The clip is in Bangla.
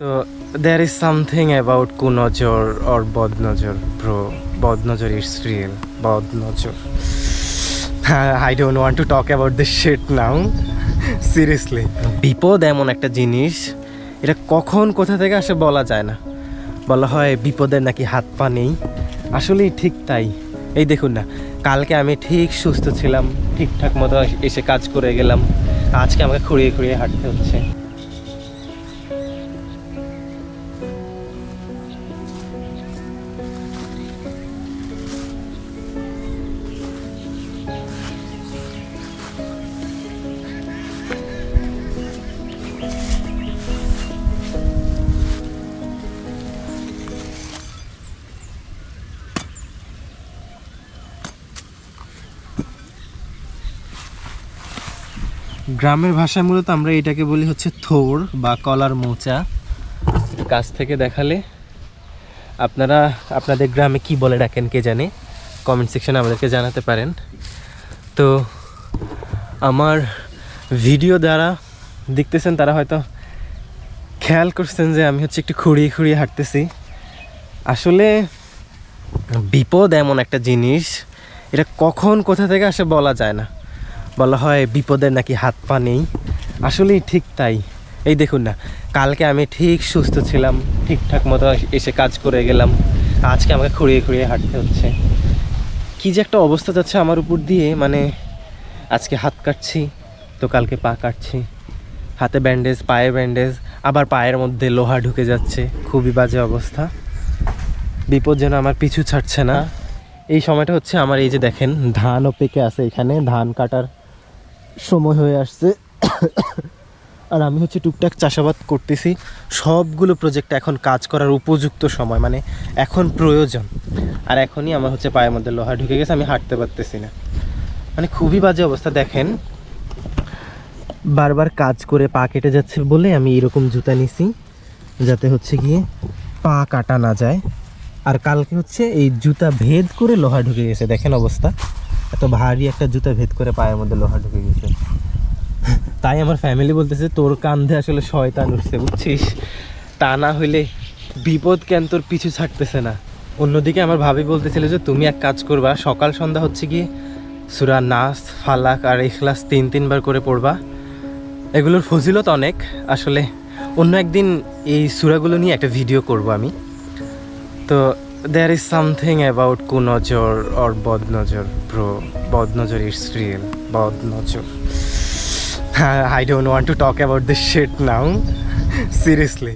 So there is something about Kunojor or Bodnojor, bro. Bodnojor is real. Bodnojor. I don't want to talk about this shit now. Seriously. বিপদ এমন একটা জিনিস, এটা কখন কোথা থেকে আসে বলা যায় না। বলা হয় বিপদের নাকি হাত পা নেই, আসলেই ঠিক তাই। এই দেখুন না, কালকে আমি ঠিক সুস্থ ছিলাম, ঠিকঠাক মতো এসে কাজ করে গেলাম, আজকে আমাকে খুঁড়িয়ে খুঁড়িয়ে হাঁটতে হচ্ছে। গ্রামের ভাষায় মূলত আমরা এটাকে বলি হচ্ছে থোড় বা কলার মোচা। কাছ থেকে দেখালে আপনারা আপনাদের গ্রামে কি বলে ডাকেন কে জানে, কমেন্ট সেকশনে আমাদেরকে জানাতে পারেন। তো আমার ভিডিও দ্বারা দেখতেছেন তারা হয়তো খেয়াল করছেন যে আমি হচ্ছে একটু খুঁড়িয়ে খুঁড়িয়ে হাঁটতেছি। আসলে বিপদ এমন একটা জিনিস, এটা কখন কোথা থেকে আসে বলা যায় না। বলা হয় বিপদের নাকি হাত পা নেই, আসলেই ঠিক তাই। এই দেখুন না, কালকে আমি ঠিক সুস্থ ছিলাম, ঠিকঠাক মতো এসে কাজ করে গেলাম, আজকে আমাকে খুঁড়িয়ে খুঁড়িয়ে হাঁটতে হচ্ছে। কী যে একটা অবস্থা যাচ্ছে আমার উপর দিয়ে, মানে আজকে হাত কাটছি তো কালকে পা কাটছি, হাতে ব্যান্ডেজ, পায়ে ব্যান্ডেজ, আবার পায়ের মধ্যে লোহা ঢুকে যাচ্ছে। খুবই বাজে অবস্থা, বিপদ যেন আমার পিছু ছাড়ছে না। এই সময়টা হচ্ছে আমার, এই যে দেখেন ধানও পেকে আছে, এখানে ধান কাটার সময় হয়ে আসছে। আর আমি হচ্ছে টুকটাক চাষাবাদ করতেছি। সবগুলো প্রজেক্টে এখন কাজ করার উপযুক্ত সময়, মানে এখন প্রয়োজন। আর এখনই আমার হচ্ছে পায়ের মধ্যে লোহা ঢুকে গেছে, আমি হাঁটতে পারতেছি না। মানে খুবই বাজে অবস্থা। দেখেন বারবার কাজ করে পা কেটে যাচ্ছে বলে আমি এরকম জুতা নিছি, যাতে হচ্ছে গিয়ে পা কাটা না যায়। আর কালকে হচ্ছে এই জুতা ভেদ করে লোহা ঢুকে গেছে। দেখেন অবস্থা, এত ভারী একটা জুতা ভেদ করে পায়ের মধ্যে লোহা ঢুকে গেছে। তাই আমার ফ্যামিলি বলতেছে তোর কান্ধে আসলে শয়তান উঠছে, বুঝছিস? তা না হইলে বিপদ কেন তোর পিছু ছাড়তেছে না। অন্যদিকে আমার ভাবি বলতেছিল যে তুমি এক কাজ করবা, সকাল সন্ধ্যা হচ্ছে গিয়ে সূরা নাস, ফালাক আর ইখলাস 3 বার করে পড়বা। এগুলোর ফজিলত অনেক। আসলে অন্য একদিন এই সূরাগুলো নিয়ে একটা ভিডিও করব আমি। তো there is something about Kunojor or Bodnojor, bro. Bodnojor is real. Bodnojor. I don't want to talk about this shit now. Seriously.